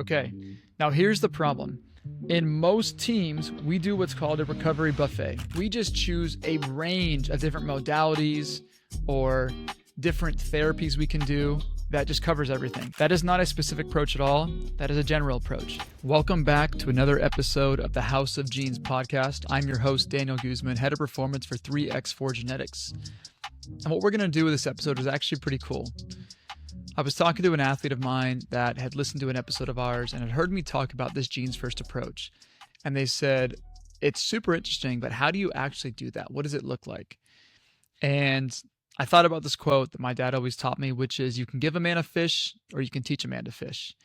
Okay, now here's the problem. In most teams, we do what's called a recovery buffet. We just choose a range of different modalities or different therapies we can do that just covers everything. That is not a specific approach at all. That is a general approach. Welcome back to another episode of the House of Genes podcast. I'm your host, Daniel Guzman, head of performance for 3x4 Genetics. And what we're going to do with this episode is actually pretty cool. I was talking to an athlete of mine that had listened to an episode of ours and had heard me talk about this genes first approach. And they said, it's super interesting, but how do you actually do that? What does it look like? And I thought about this quote that my dad always taught me, which is you can give a man a fish or you can teach a man to fish.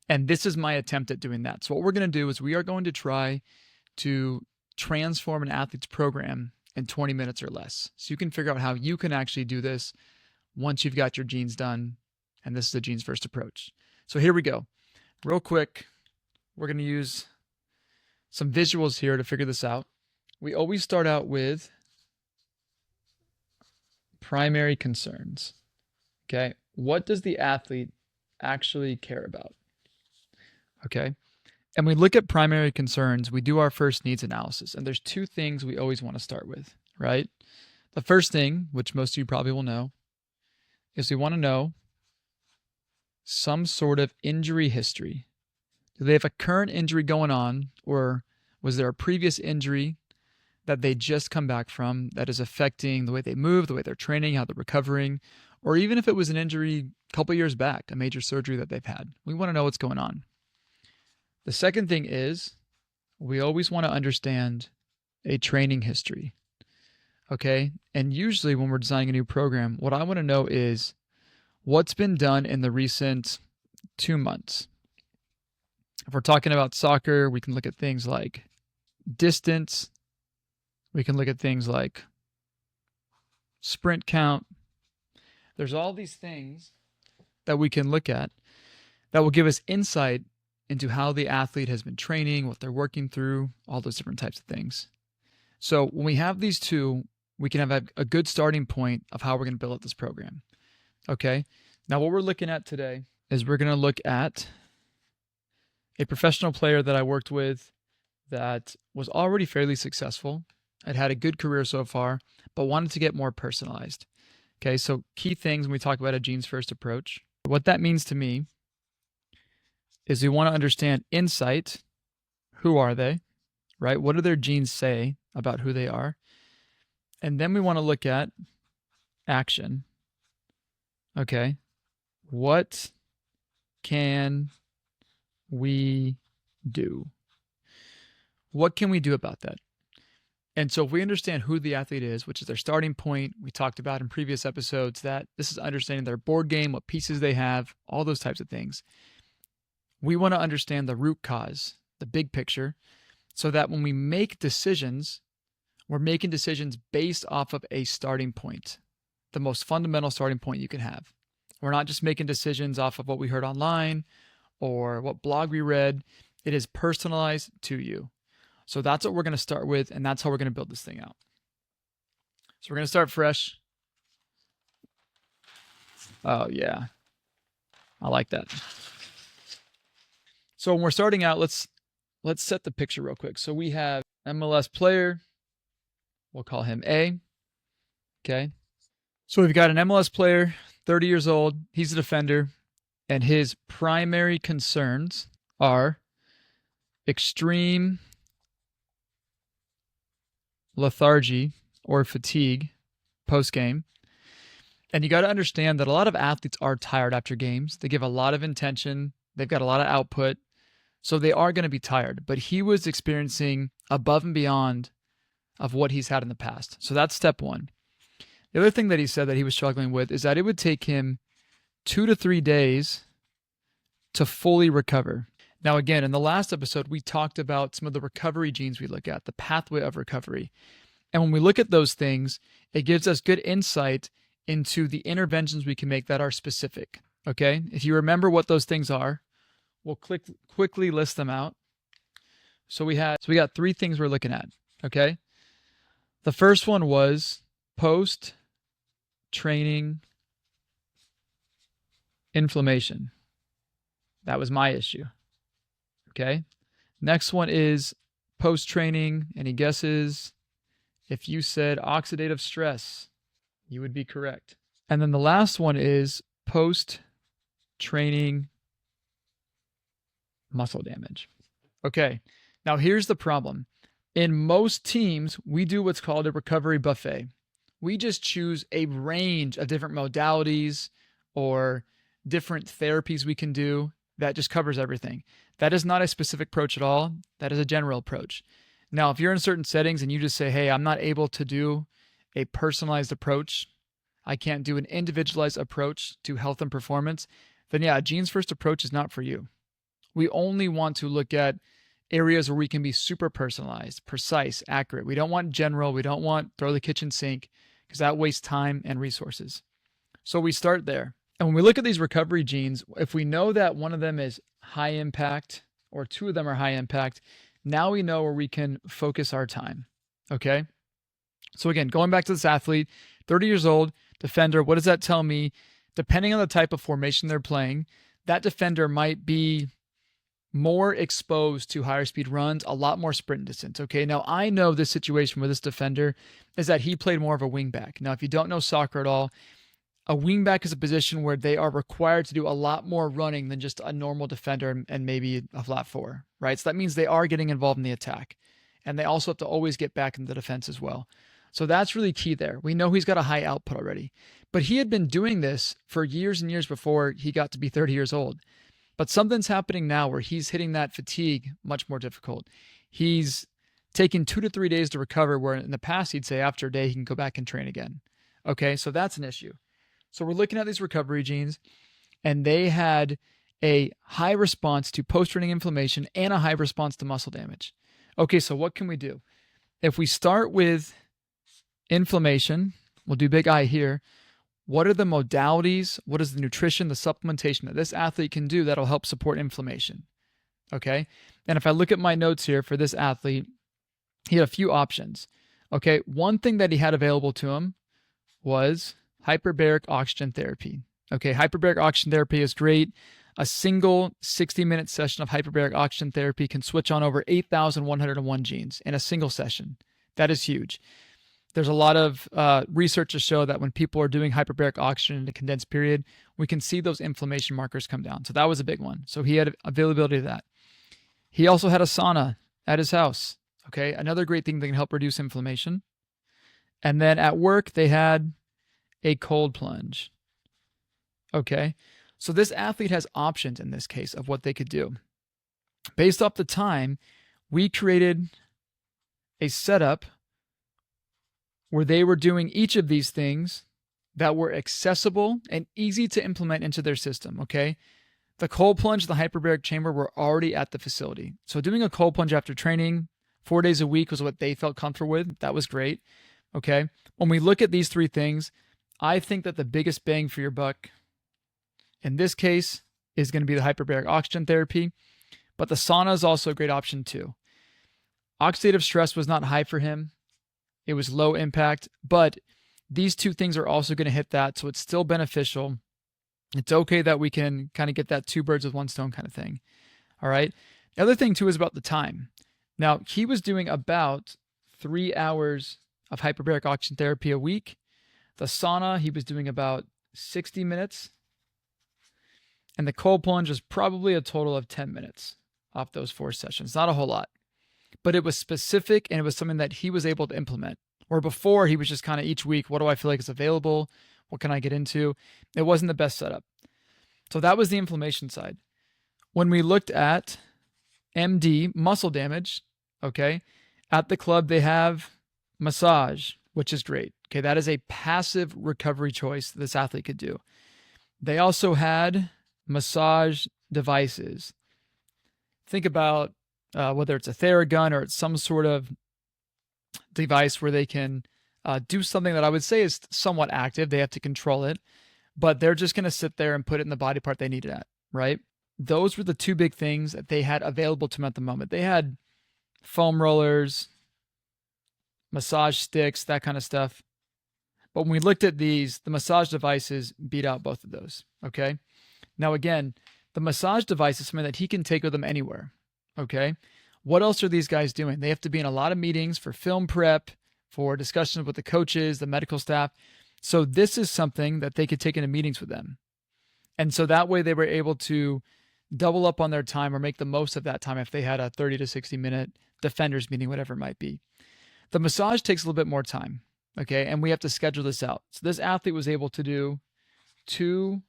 And this is my attempt at doing that. So what we're going to do is we are going to try to transform an athlete's program in 20 minutes or less. So you can figure out how you can actually do this once you've got your genes done. And this is the genes first approach. So here we go. Real quick, we're going to use some visuals here to figure this out. We always start out with primary concerns. Okay. What does the athlete actually care about? Okay. And we look at primary concerns. We do our first needs analysis. And there's two things we always want to start with, right? The first thing, which most of you probably will know, is we want to know some sort of injury history. Do they have a current injury going on, or was there a previous injury that they just come back from that is affecting the way they move, the way they're training, how they're recovering, or even if it was an injury a couple years back, a major surgery that they've had. We want to know what's going on. The second thing is we always want to understand a training history. Okay? And usually when we're designing a new program, what I want to know is what's been done in the recent 2 months. If we're talking about soccer, we can look at things like distance. We can look at things like sprint count. There's all these things that we can look at that will give us insight into how the athlete has been training, what they're working through, all those different types of things. So when we have these two, we can have a good starting point of how we're going to build up this program. Okay, now what we're looking at today is we're going to look at a professional player that I worked with that was already fairly successful, had a good career so far, but wanted to get more personalized. Okay, so key things when we talk about a genes first approach. What that means to me is we want to understand insight. Who are they, right? What do their genes say about who they are? And then we want to look at action. Okay, what can we do? What can we do about that? And so if we understand who the athlete is, which is their starting point, we talked about in previous episodes that this is understanding their board game, what pieces they have, all those types of things. We want to understand the root cause, the big picture, so that when we make decisions, we're making decisions based off of a starting point. The most fundamental starting point you can have. We're not just making decisions off of what we heard online or what blog we read. It is personalized to you. So that's what we're going to start with, and that's how we're going to build this thing out. So we're going to start fresh. Oh, yeah. I like that. So when we're starting out, let's set the picture real quick. So we have MLS player. We'll call him A. Okay. So we've got an MLS player, 30 years old. He's a defender, and his primary concerns are extreme lethargy or fatigue post-game. And you got to understand that a lot of athletes are tired after games. They give a lot of intention. They've got a lot of output. So they are going to be tired. But he was experiencing above and beyond of what he's had in the past. So that's step one. The other thing that he said that he was struggling with is that it would take him 2 to 3 days to fully recover. Now, again, in the last episode, we talked about some of the recovery genes we look at, the pathway of recovery. And when we look at those things, it gives us good insight into the interventions we can make that are specific. Okay? If you remember what those things are, we'll quickly list them out. So we got 3 things we're looking at. Okay? The first one was post-training inflammation. That was my issue. Okay. Next one is post-training. Any guesses? If you said oxidative stress, you would be correct. And then the last one is post-training muscle damage. Okay. Now here's the problem. In most teams, we do what's called a recovery buffet. We just choose a range of different modalities or different therapies we can do that just covers everything. That is not a specific approach at all. That is a general approach. Now, if you're in certain settings and you just say, hey, I'm not able to do a personalized approach, I can't do an individualized approach to health and performance, then yeah, a genes first approach is not for you. We only want to look at areas where we can be super personalized, precise, accurate. We don't want general. We don't want throw the kitchen sink because that wastes time and resources. So we start there. And when we look at these recovery genes, if we know that one of them is high impact or two of them are high impact, now we know where we can focus our time. Okay. So again, going back to this athlete, 30 years old, defender, what does that tell me? Depending on the type of formation they're playing, that defender might be more exposed to higher speed runs, a lot more sprint distance. Okay. Now I know this situation with this defender is that he played more of a wingback. Now, if you don't know soccer at all, a wingback is a position where they are required to do a lot more running than just a normal defender and maybe a flat four, right? So that means they are getting involved in the attack, and they also have to always get back in the defense as well. So that's really key there. We know he's got a high output already, but he had been doing this for years and years before he got to be 30 years old. But something's happening now where he's hitting that fatigue much more difficult. He's taking 2 to 3 days to recover, where in the past he'd say after a day he can go back and train again. Okay, so that's an issue. So we're looking at these recovery genes, and they had a high response to post-training inflammation and a high response to muscle damage. Okay, so what can we do? If we start with inflammation, we'll do big I here. What are the modalities? What is the nutrition, the supplementation that this athlete can do that'll help support inflammation? Okay, and if I look at my notes here for this athlete, he had a few options. Okay, one thing that he had available to him was hyperbaric oxygen therapy. Okay, hyperbaric oxygen therapy is great. A single 60-minute session of hyperbaric oxygen therapy can switch on over 8,101 genes in a single session. That is huge. There's a lot of research to show that when people are doing hyperbaric oxygen in a condensed period, we can see those inflammation markers come down. So that was a big one. So he had availability of that. He also had a sauna at his house. Okay, another great thing that can help reduce inflammation. And then at work, they had a cold plunge. Okay, so this athlete has options in this case of what they could do. Based off the time, we created a setup where they were doing each of these things that were accessible and easy to implement into their system. Okay, the cold plunge, the hyperbaric chamber were already at the facility. So doing a cold plunge after training 4 days a week was what they felt comfortable with. That was great. Okay, when we look at these three things, I think that the biggest bang for your buck in this case is going to be the hyperbaric oxygen therapy, but the sauna is also a great option too. Oxidative stress was not high for him. It was low impact, but these two things are also going to hit that, so it's still beneficial. It's okay that we can kind of get that 2 birds with 1 stone kind of thing. All right. The other thing too is about the time. Now, he was doing about 3 hours of hyperbaric oxygen therapy a week. The sauna, he was doing about 60 minutes. And the cold plunge was probably a total of 10 minutes off those 4 sessions. Not a whole lot. But it was specific, and it was something that he was able to implement. Or before, he was just kind of each week, what do I feel like is available? What can I get into? It wasn't the best setup. So that was the inflammation side. When we looked at MD, muscle damage, okay, at the club they have massage, which is great. Okay, that is a passive recovery choice this athlete could do. They also had massage devices. Think about whether it's a Theragun or it's some sort of device where they can do something that I would say is somewhat active. They have to control it, but they're just going to sit there and put it in the body part they need it at, right? Those were the 2 big things that they had available to them at the moment. They had foam rollers, massage sticks, that kind of stuff. But when we looked at these, the massage devices beat out both of those, okay? Now, again, the massage device is something that he can take with him anywhere. Okay. What else are these guys doing? They have to be in a lot of meetings for film prep, for discussions with the coaches, the medical staff. So this is something that they could take into meetings with them. And so that way they were able to double up on their time or make the most of that time if they had a 30 to 60-minute defenders meeting, whatever it might be. The massage takes a little bit more time. Okay. And we have to schedule this out. So this athlete was able to do 2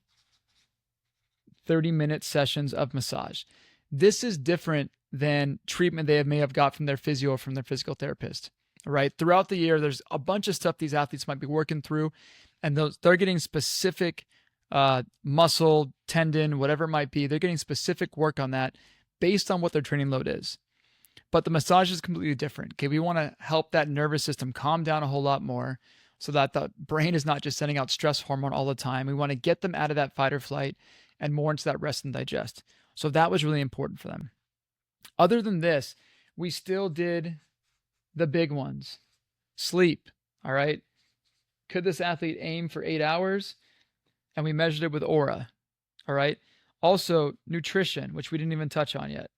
30-minute sessions of massage. This is different than treatment they may have got from their physio or from their physical therapist. Right? Throughout the year, there's a bunch of stuff these athletes might be working through, and they're getting specific muscle, tendon, whatever it might be. They're getting specific work on that based on what their training load is. But the massage is completely different. Okay, we want to help that nervous system calm down a whole lot more so that the brain is not just sending out stress hormone all the time. We want to get them out of that fight or flight and more into that rest and digest. So that was really important for them. Other than this, we still did the big ones. Sleep, all right? Could this athlete aim for 8 hours? And we measured it with Aura, all right? Also, nutrition, which we didn't even touch on yet.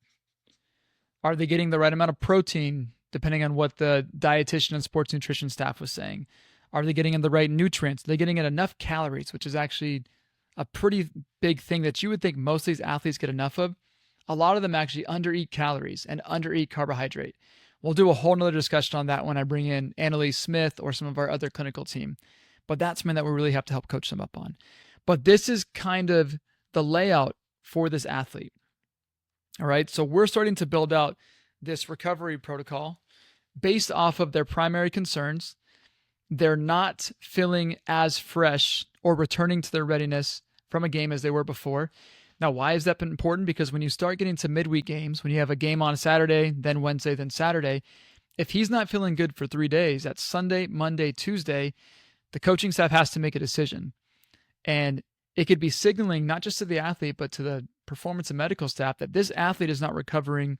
Are they getting the right amount of protein, depending on what the dietitian and sports nutrition staff was saying? Are they getting in the right nutrients? Are they getting in enough calories, which is actually a pretty big thing that you would think most of these athletes get enough of. A lot of them actually undereat calories and undereat carbohydrate. We'll do a whole nother discussion on that when I bring in Annalise Smith or some of our other clinical team. But that's something that we really have to help coach them up on. But this is kind of the layout for this athlete. All right. So we're starting to build out this recovery protocol based off of their primary concerns. They're not feeling as fresh or returning to their readiness from a game as they were before. Now, why has that been important? Because when you start getting to midweek games, when you have a game on Saturday, then Wednesday, then Saturday, if he's not feeling good for 3 days, that's Sunday, Monday, Tuesday, the coaching staff has to make a decision. And it could be signaling not just to the athlete, but to the performance and medical staff that this athlete is not recovering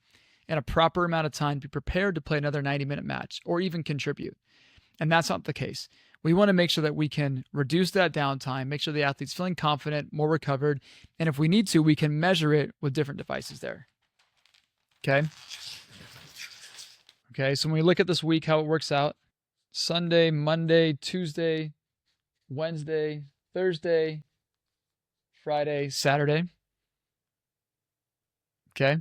in a proper amount of time to be prepared to play another 90-minute match or even contribute. And that's not the case. We want to make sure that we can reduce that downtime, make sure the athlete's feeling confident, more recovered, and if we need to, we can measure it with different devices there. Okay? Okay, so when we look at this week, how it works out, Sunday, Monday, Tuesday, Wednesday, Thursday, Friday, Saturday. Okay?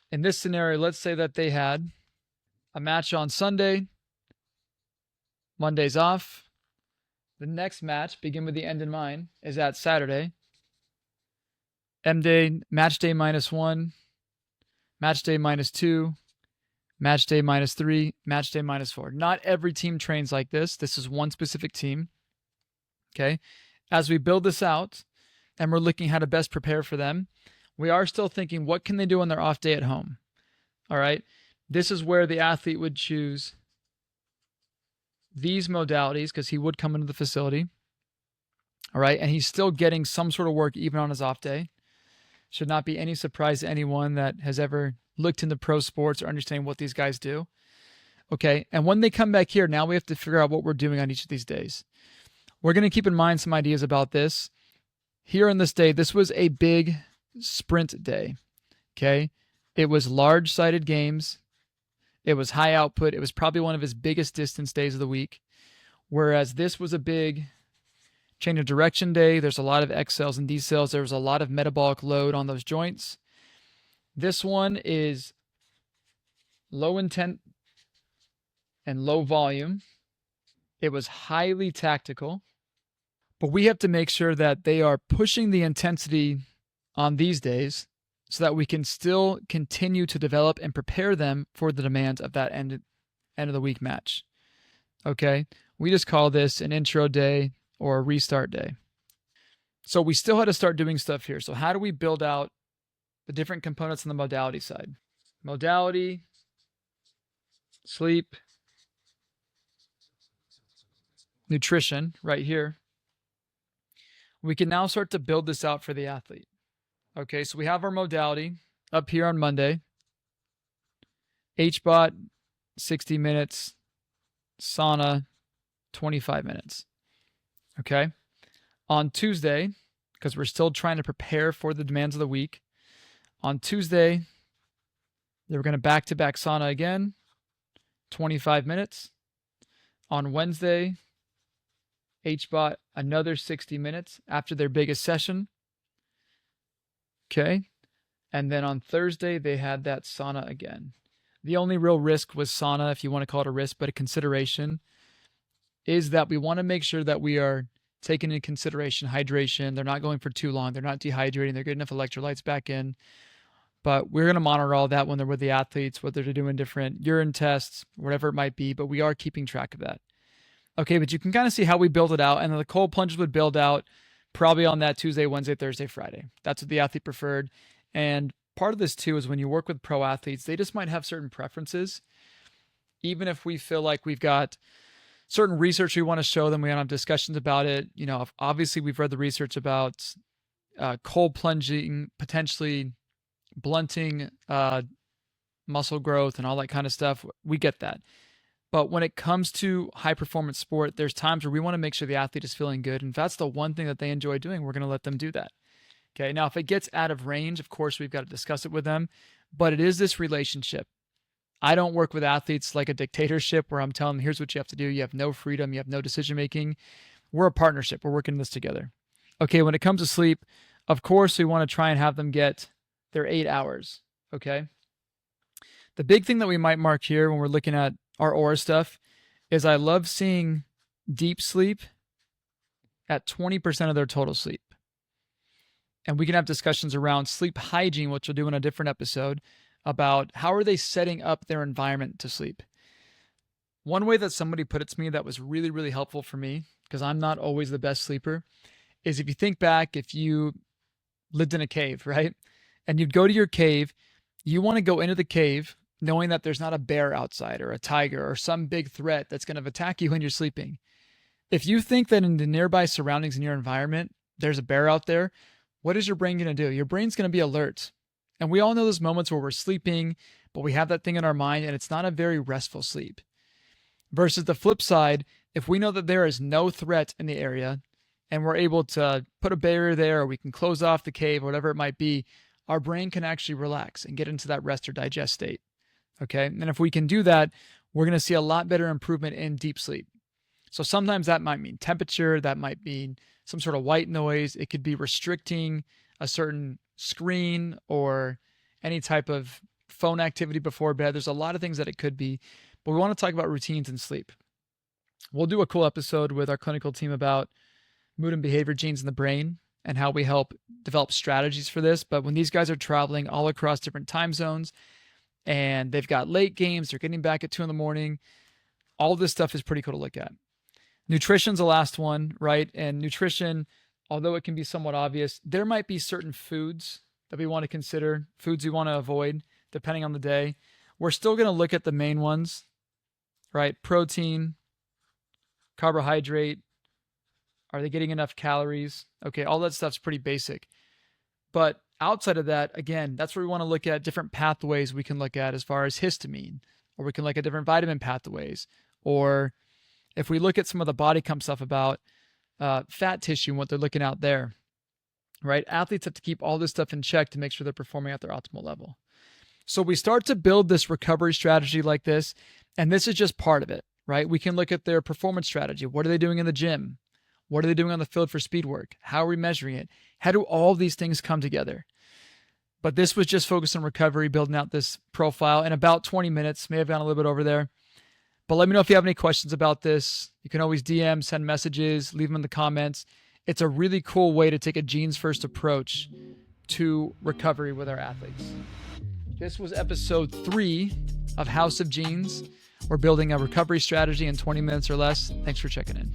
In this scenario, let's say that they had a match on Sunday, Monday's off. The next match, begin with the end in mind, is at Saturday. M day, match day -1, match day -2, match day -3, match day -4. Not every team trains like this. This is one specific team. Okay. As we build this out and we're looking how to best prepare for them, we are still thinking, what can they do on their off day at home? All right. This is where the athlete would choose these modalities because he would come into the facility. All right. And he's still getting some sort of work even on his off day. Should not be any surprise to anyone that has ever looked into pro sports or understanding what these guys do. Okay. And when they come back here, now we have to figure out what we're doing on each of these days. We're going to keep in mind some ideas about this. Here on this day, this was a big sprint day. Okay. It was large-sided games. It was high output. It was probably one of his biggest distance days of the week. Whereas this was a big change of direction day. There's a lot of X cells and D cells. There was a lot of metabolic load on those joints. This one is low intent and low volume. It was highly tactical. But we have to make sure that they are pushing the intensity on these days so that we can still continue to develop and prepare them for the demands of that end of the week match. Okay? We just call this an intro day or a restart day. So we still had to start doing stuff here. So how do we build out the different components on the modality side? Modality, sleep, nutrition right here. We can now start to build this out for the athlete. Okay, so we have our modality up here on Monday. HBOT, 60 minutes. Sauna, 25 minutes. Okay. On Tuesday, because we're still trying to prepare for the demands of the week, on Tuesday, They were going to back-to-back sauna again, 25 minutes. On Wednesday, HBOT another 60 minutes after their biggest session. Okay. And then on Thursday, they had that sauna again. The only real risk was sauna, if you want to call it a risk, but a consideration is that we want to make sure that we are taking into consideration hydration. They're not going for too long. They're not dehydrating. They're getting enough electrolytes back in. But we're going to monitor all that when they're with the athletes, whether they're doing different urine tests, whatever it might be. But we are keeping track of that. Okay, but you can kind of see how we build it out. And the cold plunges would build out probably on that Tuesday, Wednesday, Thursday, Friday. That's what the athlete preferred. And part of this too is when you work with pro athletes, they just might have certain preferences. Even if we feel like we've got certain research we want to show them, we want to have discussions about it. You know, obviously we've read the research about cold plunging potentially blunting muscle growth and all that kind of stuff. We get that. But when it comes to high performance sport, there's times where we want to make sure the athlete is feeling good. And if that's the one thing that they enjoy doing, we're going to let them do that. Okay. Now, if it gets out of range, of course, we've got to discuss it with them. But it is this relationship. I don't work with athletes like a dictatorship where I'm telling them, here's what you have to do. You have no freedom. You have no decision making. We're a partnership. We're working this together. Okay. When it comes to sleep, of course, we want to try and have them get their 8 hours. Okay. The big thing that we might mark here when we're looking at our aura stuff is I love seeing deep sleep at 20% of their total sleep. And we can have discussions around sleep hygiene, which we'll do in a different episode, about how are they setting up their environment to sleep. One way that somebody put it to me that was really, really helpful for me, because I'm not always the best sleeper, is if you think back, if you lived in a cave, right? And you'd go to your cave, you want to go into the cave knowing that there's not a bear outside or a tiger or some big threat that's going to attack you when you're sleeping. If you think that in the nearby surroundings in your environment, there's a bear out there, what is your brain going to do? Your brain's going to be alert. And we all know those moments where we're sleeping, but we have that thing in our mind and it's not a very restful sleep. Versus the flip side, if we know that there is no threat in the area and we're able to put a barrier there or we can close off the cave, whatever it might be, our brain can actually relax and get into that rest or digest state. Okay. And if we can do that, we're going to see a lot better improvement in deep sleep. So sometimes that might mean temperature, that might mean some sort of white noise. It could be restricting a certain screen or any type of phone activity before bed. There's a lot of things that it could be, but we want to talk about routines and sleep. We'll do a cool episode with our clinical team about mood and behavior genes in the brain and how we help develop strategies for this. But when these guys are traveling all across different time zones, and they've got late games, they're getting back at 2 a.m. All this stuff is pretty cool to look at. Nutrition's the last one, right? And nutrition, although it can be somewhat obvious, there might be certain foods that we want to consider, foods we want to avoid, depending on the day. We're still going to look at the main ones, right? Protein, carbohydrate. Are they getting enough calories? Okay, all that stuff's pretty basic. But outside of that, again, that's where we want to look at different pathways we can look at as far as histamine, or we can look at different vitamin pathways, or if we look at some of the body comp stuff about fat tissue and what they're looking out there, right? Athletes have to keep all this stuff in check to make sure they're performing at their optimal level. So we start to build this recovery strategy like this, and this is just part of it, right? We can look at their performance strategy. What are they doing in the gym? What are they doing on the field for speed work? How are we measuring it? How do all these things come together? But this was just focused on recovery, building out this profile in about 20 minutes. May have gone a little bit over there. But let me know if you have any questions about this. You can always DM, send messages, leave them in the comments. It's a really cool way to take a genes first approach to recovery with our athletes. This was episode 3 of House of Genes. We're building a recovery strategy in 20 minutes or less. Thanks for checking in.